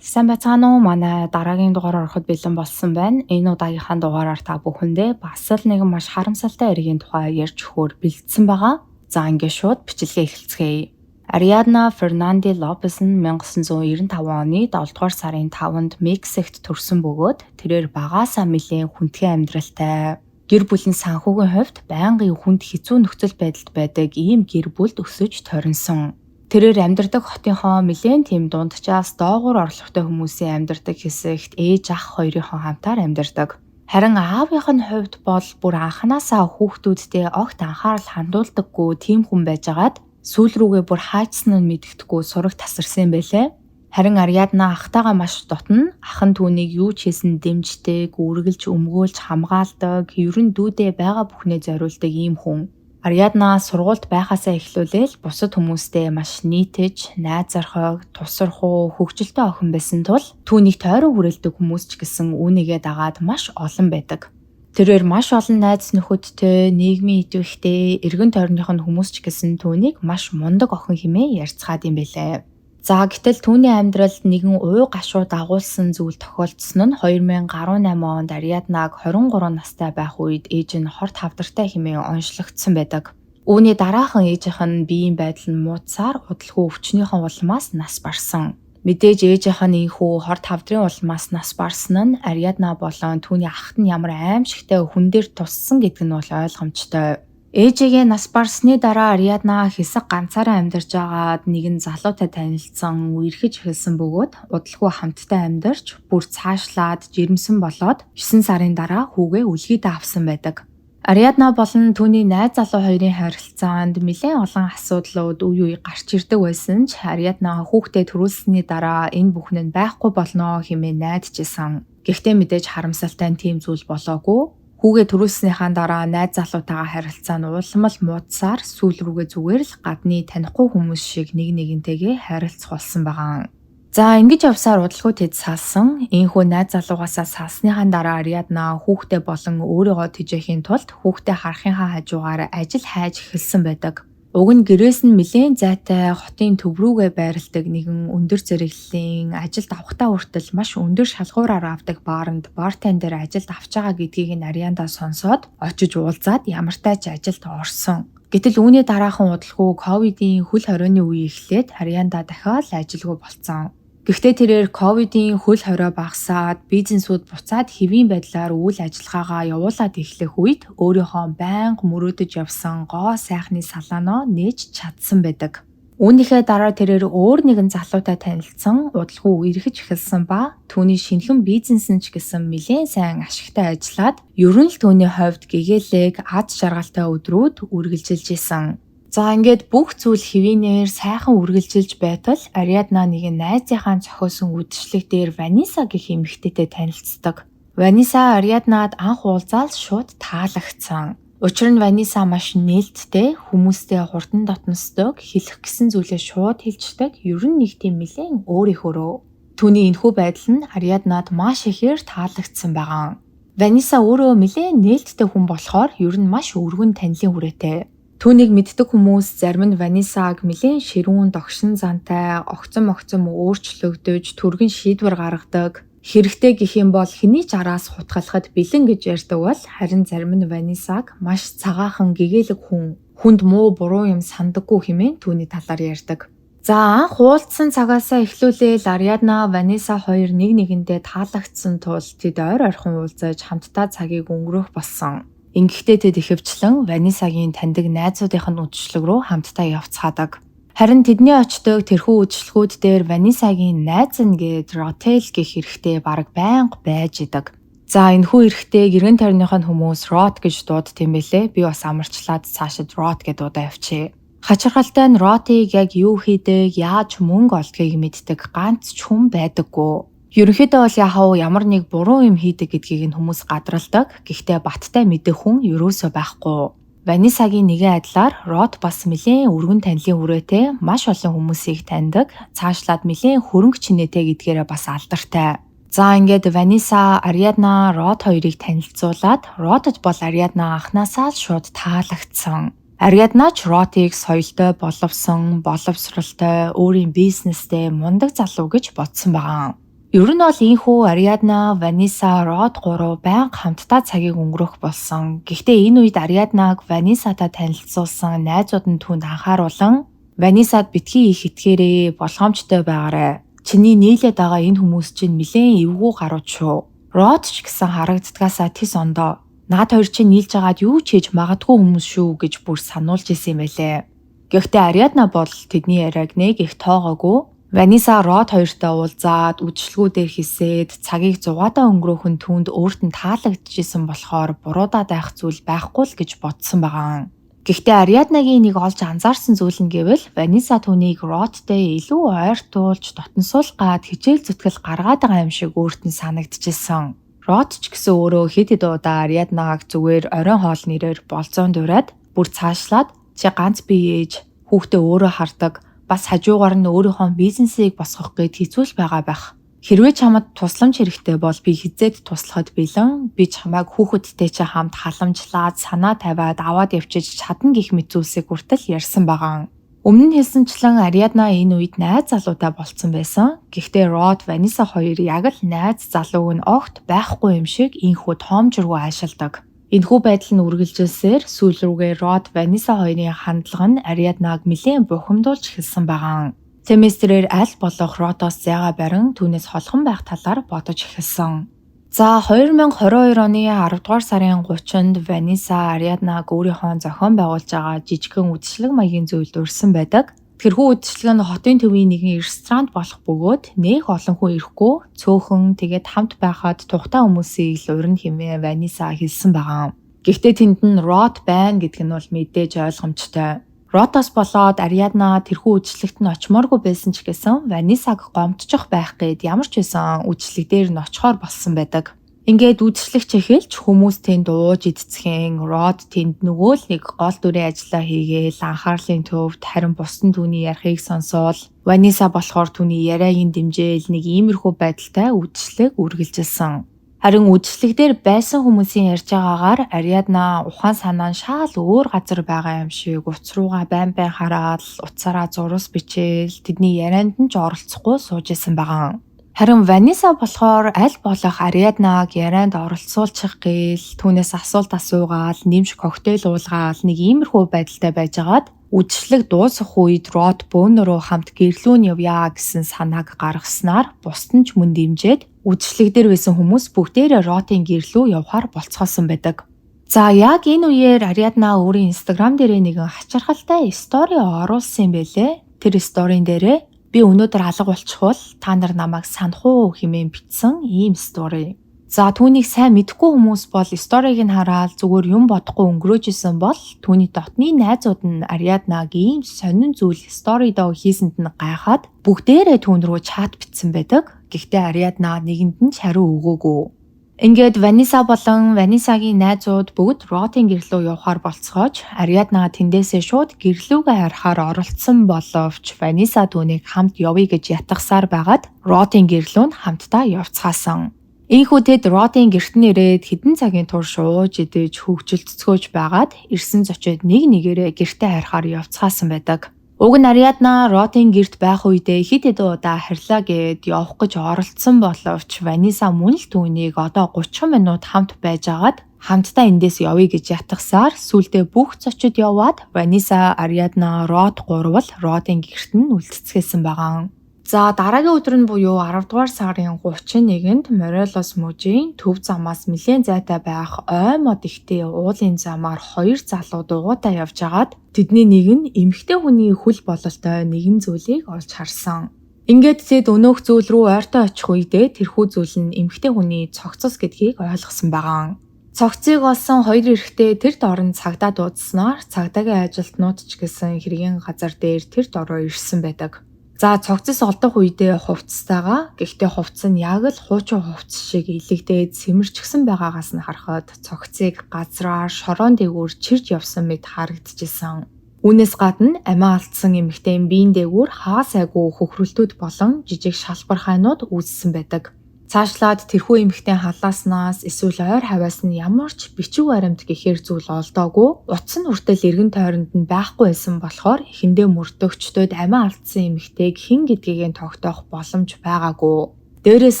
Сайн байцгаана уу? Манай дараагийн дугаараар ороход бэлэн болсон байна. Энэ удаагийнхаа дугаараар та бүхэндээ бас л нэгэн маш харамсалтай иргэний тухай ярьж өгөхөөр бэлдсэн байгаа. За ингээд шууд бичлэгээ эхэлцгээе. Ариадна Фернанди Лопес нь 1995 оны 7 дугаар сарын 5-нд Мексикт төрсөн бөгөөд тэрээр багаасаа нэлээд хүндхэн амьдралтай. Гэр бүлийн санхүүгийн хувьд байнгын хүнд хэцүү нөхцөл байдалд байдаг ийм гэр бүлд өсөж торинсон. Тэрээр амьдардаг хотынхоо нэлээд тийм дунджаас доогуур орлоготой хүмүүсийн амьдардаг хэсэгт ээж ах хоёрынхоо хамтаар амьдардаг. Харин аавынх нь хувьд бол бүр анханасаа хүүхдүүдтэй огт анхаарал хандуулдаггүй тийм хүн байжгаад сүүл рүүгээ бүр хаачсан нь мэддэхгүй сураг тасарсан байлээ. Харин Ариадна ахтайгаа маш дотно ах нь түүнийг юу ч хийсэн дэмждэг, үргэлж өмгөөлж хамгаалдаг, ерөн дүүдээ байгаа бүхнээ зориулдаг ийм хүн. Ариадна сургуульд байхасаа эхлүүлээл бусад хүмүүстэй маш нийтэж, найзархаг, тусархуу, хөгжилтэй охин байсан тул түүнийг тойрон хүрээлдэг хүмүүс ч гэсэн үүнийгээ дагаад маш олон байдаг. Тэрээр маш олон найз нөхөдтэй, нийгмийн идэвхтэй, эргэн тойрных нь хүмүүс ч гэсэн түүнийг маш мундаг охин хэмээн ярьцгаад юм байлээ. За гэтэл түүний амьдралд нэгэн уй гашуу дагуулсан зүйл тохиолдсон нь 2018 онд Ариаднаг 23 настай байх үед ээж нь хорт хавдартай хэмээн онцлогдсон байдаг. Үүний дараахан ээжийнх нь биеийн байдал нь муудсаар удалгүй өвчнөхийн улмаас нас барсан. Мэдээж ээжийнх нь ийхүү хорт хавдрын улмаас нас барсан нь Ариадна болон түүний ахт нь ямар аимшигтай хүн дээр туссан гэдэг нь бол ойлгомжтой. Ээжигээ нас барсны дараа Ариадна хэсэг ганцаараа амьдарч байгаад нэгэн залуутай танилцсан, үерхэж эхэлсэн бөгөөд удалгүй хамтдаа амьдарч бүр цаашлаад жирэмсэн болоод 9 сарын дараа хүүгээ үлгийдээ авсан байдаг. Ариадна болон түүний найз залуу хоёрын харилцаанд нэлээд олон асуудлууд үе үе гарч ирдэг байсан ч Ариадна хүүхдээ төрүүлсэний дараа энэ бүхэн нь байхгүй болно хэмээн найдажсэн. Гэхдээ мэдээж харамсалтай нь тийм зүйл болоогүй. Хүүгээ төрүүлснийхаа дараа найз залуутайгаа харилцаа нь улам л муудсаар сүүл рүүгээ зүгээр л гадны танихгүй хүмүүс шиг нэг нэгнтэйгээ харилцах болсон байгаа. За ингэж явсаар удалгүй тэд салсан. Ийхүү найз залуугаасаа салсныхаа дараа Ариадна хүүхдээ болон өөрийгөө тэжээхийн тулд хүүхдээ харахынхаа хажуугаар ажил хайж эхэлсэн байдаг. Уг нь гэрээс нь нэлээд зайтай хотын төв рүүгээ байрладаг нэгэн өндөр зэрэглэлийн ажилд авахтаа хүртэл маш өндөр шалгуураар авдаг бааранд бартендер ажилд авч байгаа гэдгийг нь Арианда сонсоод очиж уулзаад ямартай ч ажилд орсон. Гэтэл үүний дараахан удалгүй ковидын хөл хорионы үе эхлээд Арианда дахиад ажилгүй болцсон. Гэхдээ тэрээр ковидын хөл хорио багасаад бизнесүүд буцаад хэвийн байдлаар үйл ажиллагаагаа явуулаад эхлэх үед өөрийнхөө байнга мөрөөдөж явсан гоо сайхны салааноо нээж чадсан байдаг. Үүнийхээ дараа тэрээр өөр нэгэн залуутай танилцсан, удалгүй эргэж эхэлсэн ба түүний шинэхэн бизнес нь ч гэсэн нэлээд сайн ашигтай ажиллаад ерөн л түүний хувьд гэгээлэг аз жаргалтай өдрүүд үргэлжилж исэн. За ингээд бүх зүйл хэвийнээр сайхан үргэлжилж байтал Ариадна нэгэн найзынхаа зохиосон үдшилэг дээр Ваниса гэх эмэгтэйтэй танилцдаг. Ваниса Ариаднад анх уулзаад шууд таалагдсан. Учир нь Ваниса маш нээлттэй, хүмүүстэй хурдан дотносдог, хэлэх гэсэн зүйлээ шууд хэлждэг, ер нь нэг тийм нэлээд өөр их өрөө. Түүний энэхүү байдал нь Ариаднад маш ихээр таалагдсан байгаа. Ваниса өөрөө нэлээд нээлттэй хүн болохоор ер нь маш өргөн танилын хүрээтэй. Түүнийг мэддэг хүмүүс зарим нь Ванисаг нэлээд ширүүн догшин зантай, огцом өөрчлөгдөж, түргэн шийдвэр гаргадаг. Хэрэгтэй гэх юм бол хэний ч араас хутгалахад бэлэн гэж ярьдаг бол харин зарим нь Ванисаг маш цагаахан гэгээлэг хүн, хүнд муу буруу юм сандаггүй хэмээн түүний талаар ярьдаг. За анх уулзсан цагаасаа эхлүүлээл Ариадна, Ваниса хоёр нэг нэгэндээ таалагдсан тул тэд ойр ойрхон уулзаж хамтдаа цагийг өнгөрөөх болсон. Ингэхдээ тэд ихэвчлэн Ванисагийн таньдаг найзуудынх нь үдшилэг рүү хамтдаа явцгаадаг. Харин тэдний очдог тэрхүү үдшилгүүд дээр Ванисагийн найз нь гээд Ротел гэх эрэгтэй бараг байнга байж идэг. За энэхүү эрэгтэй гэрэн тойрных нь хүмүүс Рот гэж дууддаг юм бэлээ. Би бас амарчлаад цаашид Рот гэж дуудаа явчихъя. Хачирхалтай нь Ротыг яг юу хийдэг, яаж мөнгө олдгийг мэддэг ганц ч хүн байдаггүй. Ерөнхийдөө бол яхав ямар нэг буруу юм хийдэг гэдгийг нь хүмүүс гадралдаг. Гэхдээ баттай мэдэх хүн ерөөсөө байхгүй. Ванисагийн нэгэн адилаар Рот бас нэлээд өргөн танилын хүрээтэй, маш олон хүмүүсийг таньдаг, цаашлаад нэлээд хөрөнгө чинээтэй гэдгээрээ бас алдартай. За ингээд Ваниса, Ариадна, Рот хоёрыг танилцуулаад Ротод бол Ариадна анхнаасаа л шууд таалагдсан. Ариадна ч Ротыг соёлтой, боловсралтай, өөрийн бизнестэй мундаг залуу гэж бодсон байгаа. Ер нь бол ийнхүү Ариадна, Ваниса, Род 3 байнга хамтдаа цагийг өнгөрөөх болсон. Гэхдээ энэ үед Ариаднаг Ванисатай танилцуулсан найзууд нь түүнд анхааруулан "Ванисад битгий их итгээрэй, болгоомжтой байгаарай. Чиний нийлээд байгаа энэ хүмүүс чинь нэлээд эвгүй гарууд шүү. Род ч гэсэн харагддгаасаа тис ондоо. Наад хоёр чинь нийлж агаад юу ч хийж магадгүй хүмүүс шүү" гэж бүр сануулж исэн юм байлээ. Гэхдээ Ариадна бол тэдний яриаг нэг их тоогоогүй. Ваниса Род хоёртой уулзаад үдшилгүүдээр хисээд цагийг зугаатаа өнгөрөөх нь түүнд өөрт нь таалагдчихсэн болохоор буруудаад байх зүйл байхгүй л гэж бодсон байгаа. Гэхдээ Ариаднагийн нэг олж анзаарсан зүйл нь гэвэл Ваниса түүнийг Родтэй илүү ойртуулж дотносуулгаад хичээл зүтгэл гаргаад байгаа юм шиг өөрт нь санагдчихсэн. Род ч гэсэн өөрөө хэд хэд удаа Ариаднаг зүгээр оройн хоол нэрээр болзоон дураад бүр цаашлаад "Чи ганц бие ээж, хүүхдээ өөрөө хардаг, бас хажуугаар нь өөрийнхөө бизнесийг босгох гээд хэцүүл байгаа байх. Хэрвээ чамд тусламж хэрэгтэй бол би хизээд туслахад бэлэн. Би чамайг хүүхэдтэй чи хамт халамжлаад санаа тавиад аваад явчих чадна" гэх мэт зүйлсийг хүртэл ярьсан байгаа. Өмнө нь хэлсэнчлэн Ариадна энэ үед найз залуутай болцсон байсан. Гэхдээ Род, Ваниса хоёр яг л найз залууг нь огт байхгүй юм шиг инхүү тоомжруу айшилдаг. Энэхүү байдал нь үргэлжилсээр сүүл рүүгээ Род, Ваниса хоёрын хандлага нь Ариаднаг нэлээд бухимдуулж эхэлсэн байгаа. Семестрээр аль болох Родоос зайгаа барин түүнээс холхон байх талаар бодож эхэлсэн. За 2022 оны 10 дугаар сарын 30-нд Ваниса Ариаднаг өөрийнхөө зохион байгуулж байгаа жижигхэн үдшилэг маягийн зүйлд урьсан байдаг. Тэрхүү үдшилэг нь хотын төвийн нэгэн ресторанд болох бөгөөд нэх олон хүн ирэхгүй, цөөхөн тэгээд хамт байхад тухтай хүмүүсийг л урина хэмээн Ваниса хэлсэн байгаа. Гэхдээ тэнд нь Род байна гэдг нь бол мэдээж ойлгомжтой. Родоос болоод Ариадна тэрхүү үдшилэгт нь очимооргүй байсан ч гэсэн Ванисаг гомдчих байх гээд ямар ч байсан үдшилэг дээр нь очихоор болсон байдаг. Ингээд үдшилэгч эхэлж хүмүүс тэнд ууж идцхэн, Род тэнд нөгөө л нэг гол дүрийн ажиллаа хийгээл анхаарлын төвд харин бусдын түүний ярихыг сонсоол. Ваниса болохоор түүний яриагийн дэмжээл нэг иймэрхүү байдалтай үдшилэг үргэлжилсэн. Харин үдшилэг дээр байсан хүмүүсийн ярьж байгаагаар Ариадна ухаан санаа нь шал өөр газар байгаа юм шиг утас руугаа байн хараад утсаараа зурус бичээл тэдний ярианд нь ч оролцохгүй сууж исэн байгаа. Харин Ваниса болохоор аль болох Ариаднаг ярианд оролцуулчих гээл түүнээс асуулт асуугаал, нэмж коктейл уулгаал нэг иймэрхүү байдалтай байжгаад үдшилэг дуусах үед Род бөөнөрөө хамт гэрлүү нь явъя гэсэн санааг гаргаснаар бусд нь ч мөн дэмжээд үдшилэг дээр байсан хүмүүс бүгдээрээ Родын гэрлүү явахаар болцгоосон байдаг. За яг энэ үеэр Ариадна өөрийн Instagram дээрээ нэгэн хачирхалтай стори оруулсан юм байлээ. Тэр сторийн дээрээ "Би өнөөдөр алга болчихвол та нар намайг санах уу" хэмээн бичсэн ийм стори. За түүнийг сайн мэдгүй хүмүүс бол сториг нь хараад зүгээр юм бодохгүй өнгөрөөж исэн бол түүний дотны найзууд нь Ариаднаг ийм сонин зүйл сторидоо хийсэнд нь гайхаад бүгдээрээ түүн рүү чат бичсэн байдаг. Гэхдээ Ариадна нэгэнд нь ч хариу өгөөгүй. Ингээд Ваниса болон Ванисагийн найзууд бүгд Родын гэрлүү явахаар болцгоож Ариадна тэндээсээ шууд гэрлүүгээ харахаар оролцсон боловч Ваниса түүнийг хамт явъя гэж ятгахсаар байгаад Родын гэрлүүнд хамтдаа явцгаасан. Ийхүү тэд Родын гэрт нэрээд хэдэн цагийн турш ууж идэж хөвгөлцгөөж байгаад ирсэн зочид нэг нэгээрээ гэртээ харахаар явцгаасан байдаг. Уг нь Ариадна Родын гэрт байх үедээ хэд хэдэн удаа харьлаа гэд явах гэж оролдсон боловч Ваниса мөн л түүнийг одоо 30 минут хамт байжгаад хамтдаа эндээс явъя гэж ятгахсаар сүүлдээ бүх зочид яваад Ваниса, Ариадна, Род 3 л Родын гэрт нь үлдцгээсэн байгаа. За дараагийн өдөр нь буюу 10 дугаар сарын 31-нд Морелос мужийн төв замаас нэлээд зайтай байх ой мод ихтэй уулын замаар хоёр залуу дугуйтаа явж агаад тэдний нэг нь эмэгтэй хүний хөл бололтой нэгэн зүйлийг олж харсан. Ингээд тэд өнөөх зүйл рүү ойртоо очих үедээ тэрхүү зүйл нь эмэгтэй хүний цогцос гэдгийг ойлгосон байгаа. Цогцыг олсон хоёр эрэгтэй тэр дорн цагдаа дуудснаар цагдаагийн ажилтнууд ч гэсэн хэргийн газар дээр тэр дороо ирсэн байдаг. За цогцос олдох үедээ хувцастайгаа гэхдээ хувцас нь яг л хуучин хувцас шиг илэгдээд сэмэрчгсэн байгаагаас нь харахад цогцыг газраар шороон дээгүүр чирж явсан мэт харагдчихсан. Үүнээс гадна амиа алдсан эмэгтэй биеийн дээгүүр хаа сайгүй хөхрөлтүүд болон жижиг шалбархайнууд үүссэн байдаг. Цаашлаад тэрхүү эмэгтэй халааснаас эсвэл ойр хаваас нь ямар ч бичиг баримт гэхээр зүйл олдоогүй. Утас нь хүртэл эргэн тойронд нь байхгүй байсан болохоор эхэндээ мөрдөгчдөд амиа алдсан эмэгтэйг хэн гэдгийг нь тогтоох боломж байгаагүй. Дээрээс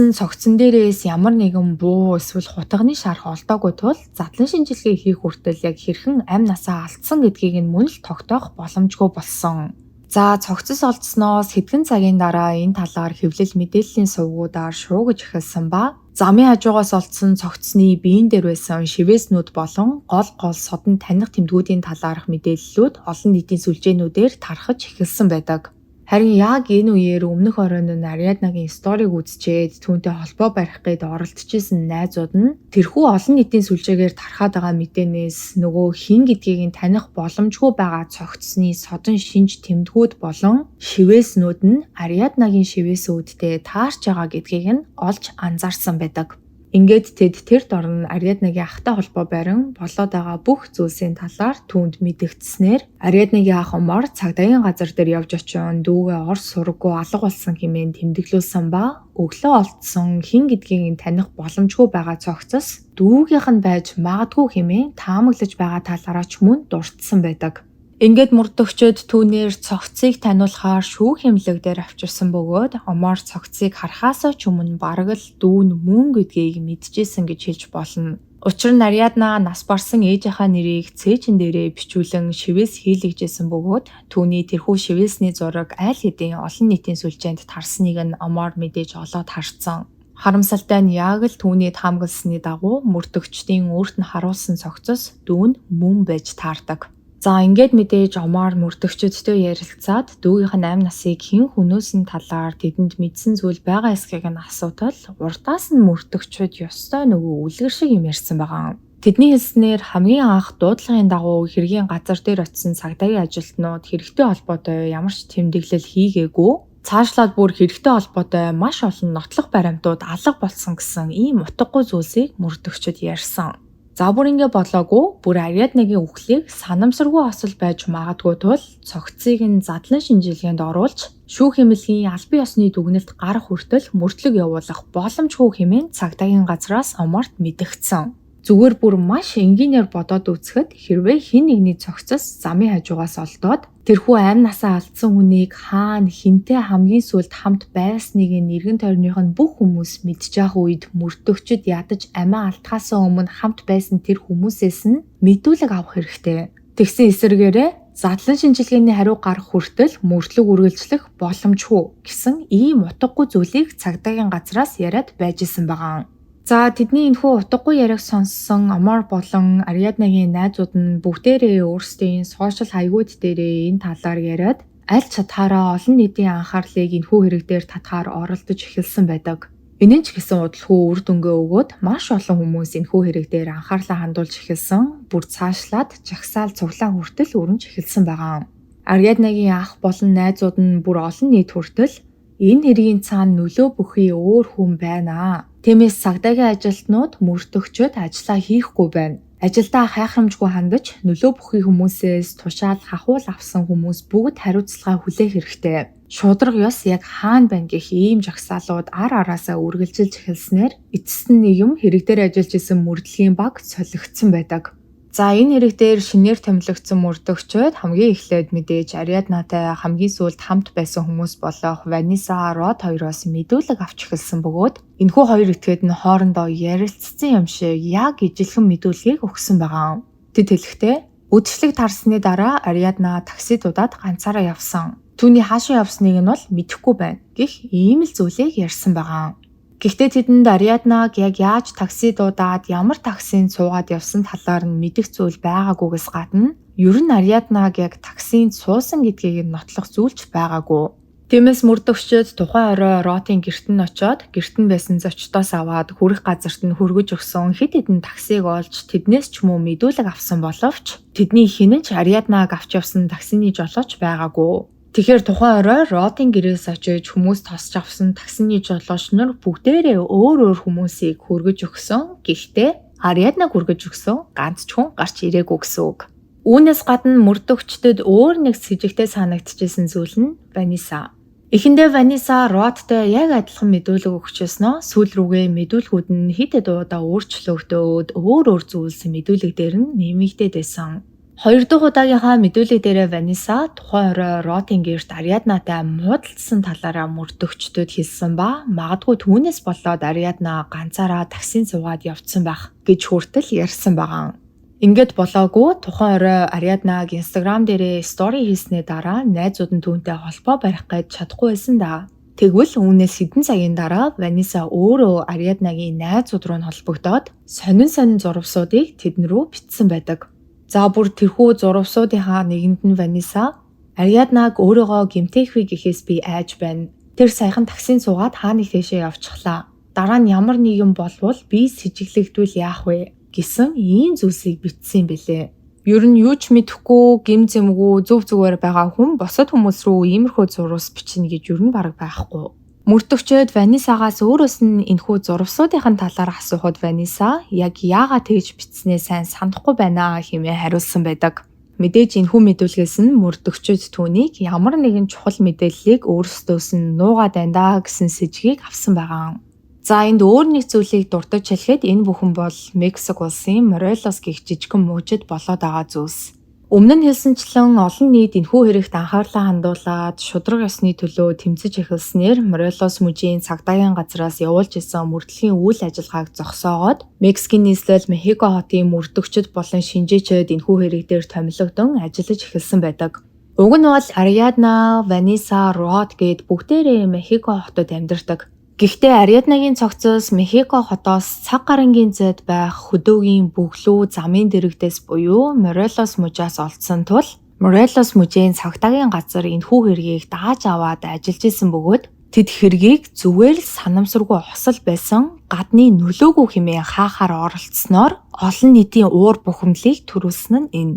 нь цогцсон дээрээс ямар нэгэн буу эсвэл хутганы шарх олдоогүй тул задлан шинжилгээ хийх хүртэл яг хэрхэн амь насаа алдсан гэдгийг нь мөн л тогтоох боломжгүй болсон. За цогцос олдсноос хэдхэн цагийн дараа энэ талаар хэвлэл мэдээллийн сувгуудаар шуугиж эхэлсэн ба замын хажуугаас олдсон цогцсны биеийн дээр байсан шивээснүүд болон гол содон таних тэмдгүүдийн талаарх мэдээллүүд олон нийтийн сүлжээнүүдээр тархаж эхэлсэн байдаг. Харин яг энэ үеэр өмнөх оройн нь Ариаднагийн сториг үзчээд түүнтэй холбоо барих гээд оролдчихсэн найзууд нь тэрхүү олон нийтийн сүлжээгээр тархаад байгаа мэдээнээс нөгөө хин гэдгийг нь таних боломжгүй байгаа цогцсны содон шинж тэмдгүүд болон шивээснүүд нь Ариаднагийн шивээсүүдтэй таарч байгаа гэдгийг нь олж анзаарсан байдаг. Ингээд тэд тэр дорн Ариаднагийн ахтай холбоо барин болоод байгаа бүх зүйлсийн талаар түүнд мэдэгдснээр Ариаднагийн ах Омар цагдаагийн газар дээр явж очион дүүгээ Орос сураггүй алга болсон хэмээн тэмдэглүүлсэн ба өглөө олдсон хин гэдгийг нь таних боломжгүй байгаа цогцос дүүгийнх нь байж магадгүй хэмээн таамаглаж байгаа талаараа ч мөн дурдсан байдаг. Ингээд мөрдөгчөд түүнээр цогцыг таниулахаар шүүх хэмлэг дээр авчирсан бөгөөд Омар цогцыг харахаасаа ч өмнө бараг л дүүн мөн гэдгийг мэдчихсэн гэж хэлж болно. Учир нь Ариадна нас барсан ээжийнхаа нэрийг цээжин дээрээ бичүүлэн шивээс хийлгэжсэн бөгөөд түүний тэрхүү шивээсний зураг аль хэдийн олон нийтийн сүлжээнд тарсныг нь Омар мэдээж олоод харсан. Харамсалтай нь яг л түүний таамагласны дагуу мөрдөгчдийн өөрт нь харуулсан цогцос дүүн мөн байж таардаг. За ингээд мэдээж Омар мөрдөгчөдтэй ярилцаад дүүгийнх нь амь насыг хэн хөнөөсөн талаар тэдэнд мэдсэн зүйл байгаа эсхийг нь асуудал урдаас нь мөрдөгчөд ёстой нөгөө үлгэр шиг юм ярьсан байгаа. Тэдний хэлснээр хамгийн анх дуудлагын дагуу хэргийн газар дээр очисон цагдаагийн ажилтнууд хэрэгтэй холбоотой ямар ч тэмдэглэл хийгээгүй. Цаашлаад бүр хэрэгтэй холбоотой маш олон нотлох баримтууд алга болсон гэсэн ийм утгагүй зүйлсийг мөрдөгчөд ярьсан. За бүр ингэ болоогүй бүр Ариаднагийн үхлийг санамсаргүй осол байж магадгүй тул цогцыг нь задлан шинжилгээнд оруулж шүүх хэмлэгийн албан ёсны дүгнэлт гарах хүртэл мөрдлөг явуулах боломжгүй хэмээн цагдаагийн газраас Омарт мэдэгдсэн. Зүгээр бүр маш энгийнээр бодоод үзэхэд хэрвээ хэн нэгний цогцос замын хажуугаас олдоод тэрхүү амь насаа алдсан хүнийг хаана хинтээ хамгийн сүүлд хамт байсныг нэргэн тойрных нь бүх хүмүүс мэдчих үед мөрдөгчөд ядаж амиа алдхаасаа өмнө хамт байсан тэр хүмүүсээс нь мэдүүлэг авах хэрэгтэй. Тэгсэн эсрэгээрээ задлан шинжилгээний хариу гарах хүртэл мөрдлөг үргэлжлэх боломжгүй гэсэн ийм утгагүй зүйлийг цагдаагийн газраас яриад байж исэн байгаа. За тэдний энэхүү утгагүй яриаг сонссон Омар болон Ариаднагийн найзууд нь бүгдээрээ өөрсдийн сошиал хаягууд дээрээ энэ талаар яриад аль чадхаараа олон нийтийн анхаарлыг энэхүү хэрэг дээр татахаар оролдож эхэлсэн байдаг. Энэ ч гэсэн удалгүй үр дүнгээ өгөөд маш олон хүмүүс энэхүү хэрэг дээр анхаарлаа хандуулж эхэлсэн. Бүр цаашлаад жагсаал цуглаан хүртэл өрнөж эхэлсэн байгаа. Ариаднагийн ах болон найзууд нь бүр олон нийт хүртэл энэ хэргийн цаана нөлөө бүхий өөр хүн байна. Тиймээс цагдаагийн ажилтнууд мөрдөгчөд ажиллаа хийхгүй байна. Ажилдаа хайхрамжгүй хандаж нөлөө бүхий хүмүүсээс тушаал хахуул авсан хүмүүс бүгд хариуцлага хүлээх хэрэгтэй. Шударга ёс яг хаана байна гэх ийм жагсаалууд ар араасаа үргэлжилж эхэлснээр эцэст нь нэг юм хэрэг дээр ажиллаж исэн мөрдлөгийн баг солигдсон байдаг. За энэ хэрэг дээр шинээр томилогдсон мөрдөгчөд хамгийн эхлээд мэдээж Ариаднатай хамгийн сүүлд хамт байсан хүмүүс болох Ваниса, Род хоёроос мэдүүлэг авч эхэлсэн бөгөөд энэхүү хоёр этгээд нь хоорондоо ярилцсан юм шиг яг ижилхэн мэдүүлгийг өгсөн байгаа. Тэд хэлэхдээ үдшилэг тарсны дараа Ариадна таксидуудад ганцаараа явсан. Түүний хаашаа явсныг нь бол мэдэхгүй байна гэх ийм л зүйлийг ярьсан байгаа. Гэхдээ тэдэнд Ариаднаг яг яаж такси дуудаад ямар таксинд суугаад явсан талаар нь мэдэх зүйл байгаагүйгээс гадна ер нь Ариаднаг яг таксинд суусан гэдгийг нотлох зүйлч байгаагүй. Тиймээс мөрдөгчөд тухайн орой Ротын гэрт нь очиод гэрт нь байсан зочдоос аваад хүрэх газарт нь хөргөж өгсөн хэд хэдэн таксиг олж тэднээс ч мөн мэдүүлэг авсан боловч тэдний хинэн ч Ариаднаг авч явсан таксины жолооч байгаагүй. Тэгэхээр тухайн орой Ротын гэрээс очиж хүмүүс тосч авсан таксины жолооч нар бүгдээрээ өөр хүмүүсийг хөргөж өгсөн. Гэхдээ Ариаднаг хөргөж өгсөн ганц ч хүн гарч ирээгүй гэсэн үг. Үүнээс гадна мөрдөгчдөд өөр нэг с сэжигтэй санагдчихсэн зүйл нь Ваниса. Эхэндээ Ваниса Роттой яг адилхан мэдүүлэг өгчөөснөө сүүл рүүгээ мэдүүлгүүд нь хэд удаа өөрчлөгдөөд өөр зүйлс мэдүүлэг дээр нь нэмэгдээд байсан. 2 дахь удаагийнхаа мэдүүлэг дээрээ Ваниса тухайн орой Ротын гэрт Ариаднатай муудалцсан талаараа мөрдөгчдөд хэлсэн ба магадгүй түүнээс болоод Ариадна ганцаараа таксинд суугаад явцсан байх гэж хүртэл ярьсан байгаа. Ингээд болоогүй тухайн орой Ариаднаг Instagram дээрээ стори хийснээ дараа найзууд нь түүнтэй холбоо барих гэж чадахгүй байсан да. Тэгвэл үүнээс хэдэн цагийн дараа Ваниса өөрөө Ариаднагийн найзууд руу нь холбогдоод сонин зурвсуудыг тэдэн рүү бичсэн байдаг. За бүр тэрхүү зурвсуудынхаа нэгэнд нь Ваниса Ариаднаг өөрийгөө гэмтээхүй гэхээс би айж байна. Тэр саяхан таксинд суугаад хааныг тийшээ явчихлаа. Дараа нь ямар нэгэн болвол би сэжиглэгдвэл яах вэ гэсэн ийм зүйлсийг бичсэн бэлээ. Ер нь юу ч мэдэхгүй гим зэмгүй зөв зүгээр байгаа хүн босод хүмүүс рүү иймэрхүү зурвас бичнэ гэж ер нь бараг байхгүй. Мөрдөгчөд Ванисагаас өөрөөс нь энэхүү зурвсуудын талаар асуухад Ваниса яг яагаад тэгж бичснээ сайн санахгүй байна хэмээн хариулсан байдаг. Мэдээж энэхүү мэдүүлгээс нь мөрдөгчөд түүнийг ямар нэгэн чухал мэдээллийг өөрсдөөс нь нуугаад байна гэсэн сэжгийг авсан байгаа. За энд өөр нэг зүйлийг дурдж хэлэхэд энэ бүхэн бол Мексик улсын Морелос гэх жижигхэн мужид болоод байгаа зүйлс. Өмнө нь хэлсэнчлэн олон нийт энэхүү хэрэгт анхаарлаа хандуулад шудраг ёсны төлөө тэмцэж эхэлснээр Морелос мужийн цагдаагийн газраас явуулж исэн мөрдлөгийн үйл ажиллагааг зогсоогоод Мексикийн нийслэл Мехико хотын мөрдөгчд болон шинжээчид энэхүү хэрэг дээр томилогдсон ажиллаж эхэлсэн байдаг. Уг нь бол Ариадна, Ваниса, Род гээд бүгдээрээ Мехико хотод амьдардаг. Гэхдээ Ариаднагийн цогцос Мехико хотоос цаг гарангийн зайд байх хөдөөгийн бөглүү замын дэрэгдээс буюу Морелос мужаас олдсон тул Морелос мужийн цагдаагийн газар энэхүү хэргийг дааж аваад ажиллаж исэн бөгөөд тэд хэргийг зүгээр л санамсаргүй хосол байсан гадны нөлөөгүй хэмээн хаахаар оролцсноор олон нийтийн уур бухимдлыг төрүүлсэн нь энэ.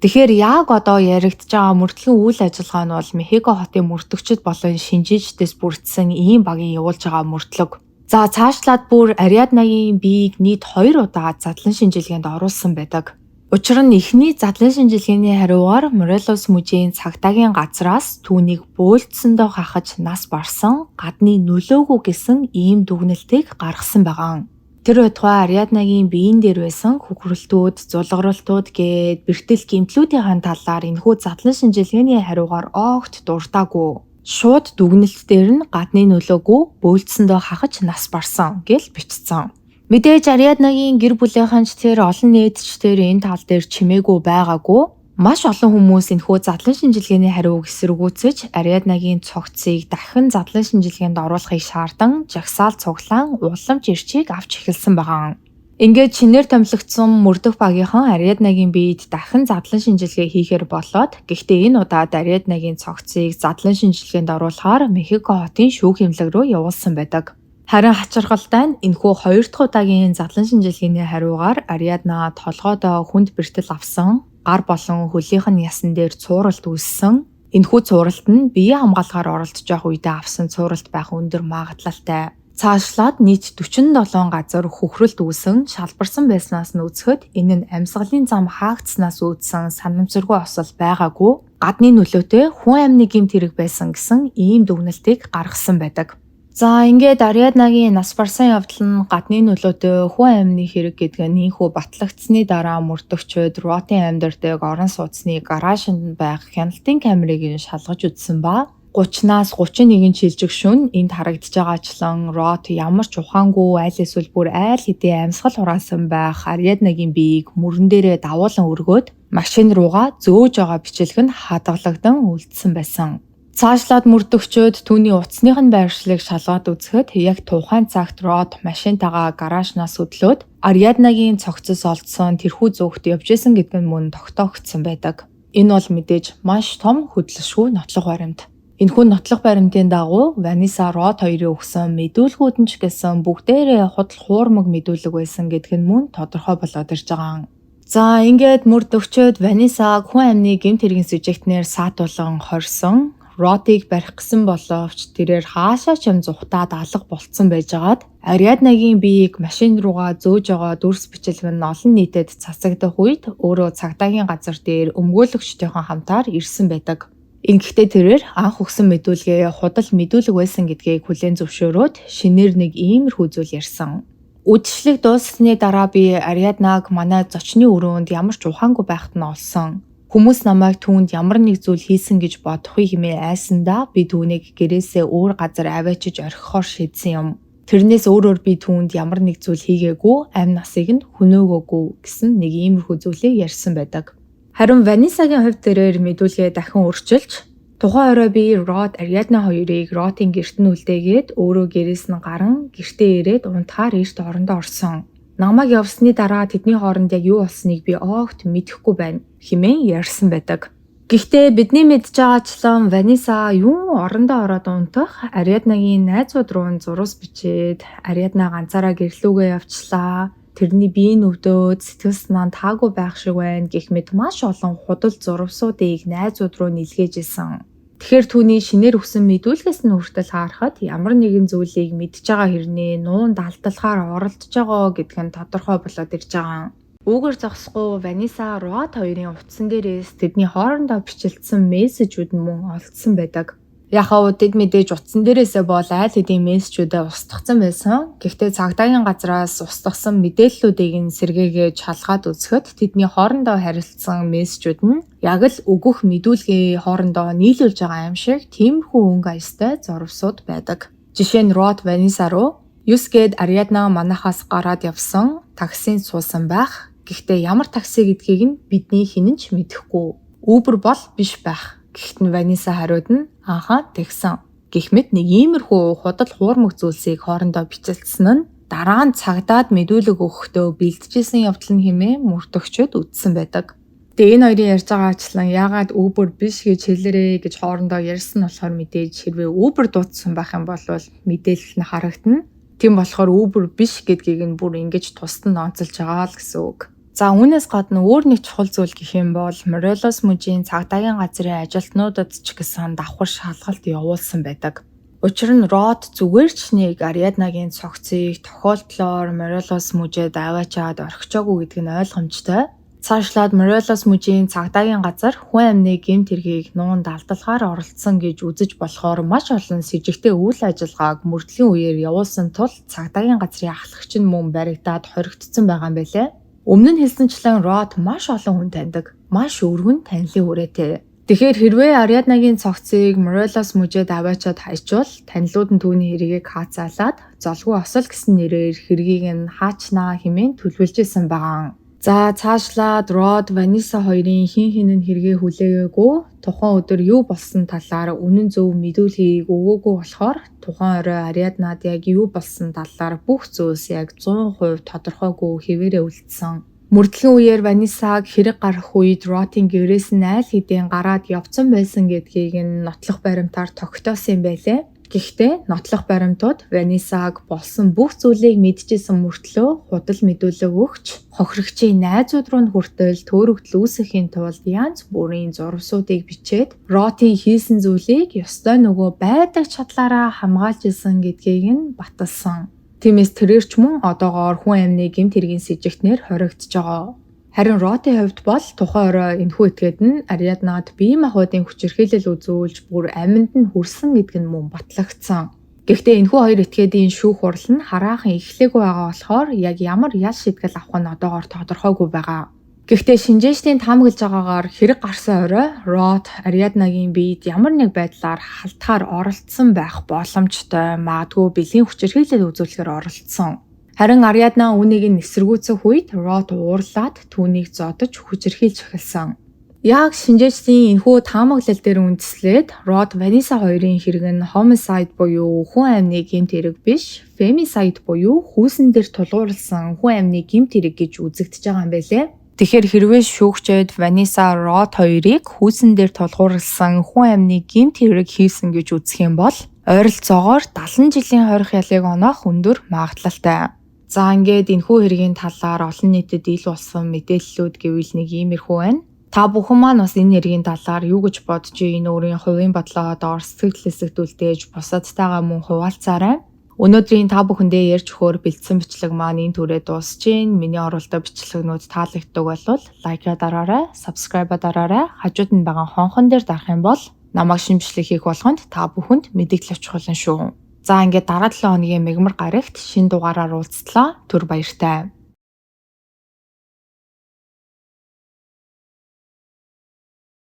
Тэгэхээр яг одоо яригдж байгаа мөрдлөгийн үйл ажиллагаа нь бол Мехико хотын мөрдөгчд болон шинжээчдээс бүрдсэн ийм багийн явуулж байгаа мөрдлөг. За цаашлаад бүр Ариаднагийн биеийг нийт 2 удаа задлан шинжилгээнд оруулсан байдаг. Учир нь эхний задлан шинжилгээний хариугаар Морелос мужийн цагдаагийн газраас түүнийг буйлдсандоо хахаж нас барсан гадны нөлөөгүй гэсэн ийм дүгнэлтийг гаргасан байгаа. Тэр байтугай Ариаднагийн биеийн дээр байсан хөхрөлтүүд, зулгаралтууд гээд бэртэл гэмтлүүдийн талаар энэхүү задлан шинжилгээний хариугаар огт дуртаагүй. Шууд дүгнэлт дээр нь гадны нөлөөгүй буйлдсандоо хахаж нас барсан гэж бичсэн. Мэдээж Ариаднагийн гэр бүлийнхэнч тэр олон нийтч тэр энэ тал дээр чимээгүй байгаагүй. Маш олон хүмүүс энэхүү задлан шинжилгээний хариуг эсэргүүцэж Ариаднагийн цогцыг дахин задлан шинжилгээнд оруулахыг шаардсан жагсаал цуглаан уламж ирчийг авч эхэлсэн байгаа. Ингээд шинээр томилогдсон мөрдөх багийнхан Ариаднагийн биед дахин задлан шинжилгээ хийхээр болоод гэхдээ энэ удаад Ариаднагийн цогцыг задлан шинжилгээнд оруулахаар Мехико хотын шүүх эмнэлэг рүү явуулсан байдаг. Харин хачирхалтай нь энэхүү 2 дахь удаагийн задлан шинжилгээний хариугаар Ариадна толгойдоо хүнд бэртэл авсан гар болон хөлийнх нь ясан дээр цууралт үүссэн. Энэхүү цууралт нь биеийн хамгаалгаар оролдож байх үедээ авсан цууралт байх өндөр магадлалтай. Цаашлаад нийт 47 газар хөхрөлт үүсэн шалбарсан байснаас нь үзэхэд энэ нь амьсгалын зам хаагдсанаас үүдсэн санамсаргүй осол байгаагүй гадны нөлөөтэй хүн амны гэмт хэрэг байсан гэсэн ийм дүгнэлтийг гаргасан байдаг. За ингээд Ариаднагийн нас барсан явдал нь гадны нөлөөтэй хүн амны хэрэг гэдэг нь ийхүү батлагдсны дараа мөрдөгчөд Ротын амьдардаг орон сууцны гараажинд байх хяналтын камерыг шалгаж үзсэн ба 30-наас 31 шилжих шөнө энд харагдж байгаачлан Рот ямар ч ухаангүй аль эсвэл бүр айл хэдийн амьсгал хураасан байх Ариаднагийн биеийг мөрөн дээрээ давуулан өргөөд машин руугаа зөөж байгаа бичлэг нь хадгалагдан үлдсэн байсан. Цаашлаад мөрдөгчөд түүний утасных нь байршлыг шалгаад үзэхэд яг тухайн цагт Род машинтайгаа гараажнаас өдлөөд Ариаднагийн цогцос олдсон тэрхүү зөөгт явж исэн гэдэг нь мөн тогтоогдсон байдаг. Энэ бол мэдээж маш том хөдөлшгүй нотлох баримт. Энэхүү нотлох баримтын дагуу Ваниса Род хоёрын өгсөн мэдүүлгүүд нь ч гэсэн бүгдээрээ худал хуурмаг мэдүүлэг байсан гэдэг нь мөн тодорхой болоод ирж байгаа. За ингээд мөрдөгчөд Ванисаг хүн амны гэмт хэргийн сүжигтнэр саатуулан хорсон. Родыг барих гэсэн боловч тэрээр хаашаа ч юм зүхтаад алга болцсон байжгаад Ариаднагийн биеийг машин руугаа зөөж байгаа дүрс бичлэг нь олон нийтэд цацагдах үед өөрөө цагдаагийн газар дээр өмгөөлөгчдийн хамтаар ирсэн байдаг. Ингэхдээ тэрээр анх өгсөн мэдүүлгээ худал мэдүүлэг байсан гэдгийг хүлээн зөвшөөрөөд шинээр нэг иймэрхүү зүйл ярьсан. Үдшилэг дууссаны дараа би Ариаднаг манай зочны өрөөнд ямар ч ухаангүй байхад нь олсон. Хүмүүс намайг түүнд ямар нэг зүйл хийсэн гэж бодохгүй хэмээн айсандаа би түүнийг гэрээсээ өөр газар аваачиж орхихоор шийдсэн юм. Тэрнээс өөрөөр би түүнд ямар нэг зүйл хийгээгүй, амь насыг нь хөнөөгөөгүй гэсэн нэг иймэрхүү зүйлийг ярьсан байдаг. Харин Ванисагийн хувьд тэрээр мэдүүлгээ дахин өөрчилж тухайн орой би Род Ариадна хоёрыг Ротын гэрт нь үлдээгээд өөрөө гэрээс нь гарan гэртээ ирээд унтахаар эрт орондоо орсон. Намайг явсны дараа тэдний хооронд яг юу болсныг би огт мэдэхгүй байна хэмээн ярьсан байдаг. Гэхдээ бидний мэдж байгаачлан Ваниса юу орондоо ороод унтах Ариаднагийн найзууд руу зурус бичээд Ариадна ганцаараа гэрлүүгээ явчлаа. Тэрний биеийн өвдөөд сэтгэл санаа таагүй байх шиг байна гэх мэт маш олон худал зурвсуудыг найзууд руу нэлгээж исэн. Тэгэхээр түүний шинээр өгсөн мэдүүлгээс нь хүртэл харахад ямар нэгэн зүйлийг мэдж байгаа хэрнээ нуун далдлахаар оролдож байгаа гэдг нь тодорхой болоод ирж байгаа. Үүгээр зогсохгүй Ваниса Род хоёрын утсан дээрээс тэдний хоорондоо бичигдсэн мессежүүд нь мөн олдсон байдаг. Яхаа тэд мэдээж утсан дээрээсээ бол айл хэдийн мессежүүдэд устгацсан байсан. Гэхдээ цагдаагийн газраас устгасан мэдээллүүдийг нь сэргээгээд шалгаад үзэхэд тэдний хоорондоо харилцсан мессежүүд нь яг л өгөх мэдүүлгээ хоорондоо нийлүүлж байгаа юм шиг тиймэрхүү өнгө аястай зурвсууд байдаг. Жишээ нь Род Ваниса руу Юсгэд Ариадна манахаас гараад явсан таксинд суусан байх. Гэхдээ ямар такси гэдгийг нь бидний хинэн ч мэдэхгүй. Uber бол биш байх. Гэхдээ Ваниса хариуд нь анхаа тэгсэн. Гэхдээ нэг иймэрхүү худал хуурмаг зүйлсийг хоорондоо бичилсэн нь дараа нь цагдаад мэдүүлэг өгөхдөө бэлтжижсэн явдал нь хэмээн мөрдөгчөд үздсэн байдаг. Тэгээ энэ хоёрын ярьж байгаа ачлан яагаад Uber биш гэж хэлээрээ гэж хоорондоо ярьсан нь болохоор мэдээж хэрвээ Uber дуудсан байх юм бол мэдээлэл нь харагдана. Тийм болохоор Uber биш гэдгийг нь бүр ингэж тусад нь онцолж байгаа л гэсэн үг. За үүнээс гадна өөр нэг чухал зүйл гэх юм бол Морелос мужийн цагдаагийн газрын ажилтнуудад ч гэсэн давхар шалгалт явуулсан байдаг. Учир нь Род зүгээр ч нэг Ариаднагийн цогцыг тохиолдлоор Морелос мужид аваачаад орхичоогүй гэдэг нь ойлгомжтой. Цаашлаад Морелос мужийн цагдаагийн газар хүн амны гэмт хэргийг нуун далдлахаар оролцсон гэж үзэж болохоор маш олон с ิจ гтэй үйл ажиллагааг мөрдлийн үеэр явуулсан тул цагдаагийн газрын ахлагч нь мөн баригдаад хоригдсон байгаа юм байлээ. Өмнө нь хэлсэнчлэн Род маш олон хүн таньдаг. Маш өргөн танилын хүрээтэй. Тэгэхээр хэрвээ Ариаднагийн цогцыг Морелос мужид аваачаад хайчвал танилуд нь түүний хэргийг хаацаалаад золгүй осол гэсэн нэрээр хэргийг нь хаачнаа хэмээн төлөвлөжсэн байгаа. За цаашлаад Род Ваниса хоёрын хин нь хэрэгээ хүлээгээгүй тухайн өдөр юу болсон талаар үнэн зөв мэдүүлгийг өгөөгүй болохоор тухайн орой Ариаднад яг юу болсон талаар бүх зүйлс яг 100% тодорхойгүй хэвээрээ үлдсэн. Мөрдлөгийн үеэр Ванисаг хэрэг гарах үед Родын гэрээс нь айл хэдийн гараад явцсан байсан гэдгийг нь нотлох баримтаар тогтоосон юм байлээ. Гэхдээ нотлох баримтууд Ванисаг болсон бүх зүйлийг мэдчихсэн мөртлөө худал мэдүүлэг өгч хохирогчийн найзууд руу нь хүртэл төөрөгдөл үүсгэхийн тулд янз бүрийн зурвсуудыг бичээд Ротын хийсэн зүйлийг ёстой нөгөө байдаг чадлаараа хамгаалж исэн гэдгийг нь баталсан. Тиймээс тэрээр ч мөн одоогоор хүн амны гэмт хэргийн с ิจ гтнэр хоригдож байгаа. Харин Ротын хувьд бол тухайн орой энэхүү этгээд нь Ариаднад бие махбодын хүчирхийлэл үзүүлж бүр амьд нь хүрсэн гэдг нь мөн батлагдсан. Гэхдээ энэхүү хоёр этгээдийн шүүх хурал нь хараахан эхлэегүй байгаа болохоор яг ямар ял шийтгэл авах нь одоогоор тодорхойгүй байгаа. Гэхдээ шинжээчдийн таамаглаж байгаагаар хэрэг гарсан орой Род Ариаднагийн биед ямар нэг байдлаар халтгаар оролцсон байх боломжтой. Магадгүй бэлгийн хүчирхийлэл үзүүлэхээр оролцсон. Харин Ариадна үүнийг эсэргүүцэх үед Род уурлаад түүнийг зодож хүчирхийлж эхэлсэн. Яг шинжээчдийн энэхүү таамаглал дээр үндэслээд Род Ваниса хоёрын хэрэг нь homicide буюу хүн амны гэмт хэрэг биш, femicide буюу хүүсэн дээр тулгуурласан хүн амны гэмт хэрэг гэж үзэгдэж байгаа юм байлээ. Тэгэхээр хэрвээ шүүгчид Ваниса Род хоёрыг хүүсэн дээр тулгуурласан хүн амны гэмт хэрэг хийсэн гэж үзэх юм бол ойролцоогоор 70 жилийн хорих ялыг оноох өндөр магадлалтай. За ингээд энэхүү хэргийн талаар олон нийтэд ил болсон мэдээллүүд гэвэл нэг иймэрхүү байна. Та бүхэн маань бас энэ хэргийн талаар юу гэж бодож байна? Өөрийн хувийн бодлоо доор сэтгэл хэсэгтүүлдэж бусадтайгаа мөн хуваалцаарай. Өнөөдрийн та бүхэндээ ярьж өгөхөөр бэлдсэн бичлэг маань энэ түрээ дуусж байна. Миний оруулдаг бичлэгнүүд таалагддаг бол лайкаа дараарай, subscribe дараарай. Хажууд нь байгаа хонхон дээр дарах юм бол намайг шинэ бичлэг хийх болгонд та бүхэнд мэдээлэл очих болно шүү. За ингээд дараа 7 хоногийн мегмар гарагт шинэ дугаараар уулзтлаа. Түр баяртай.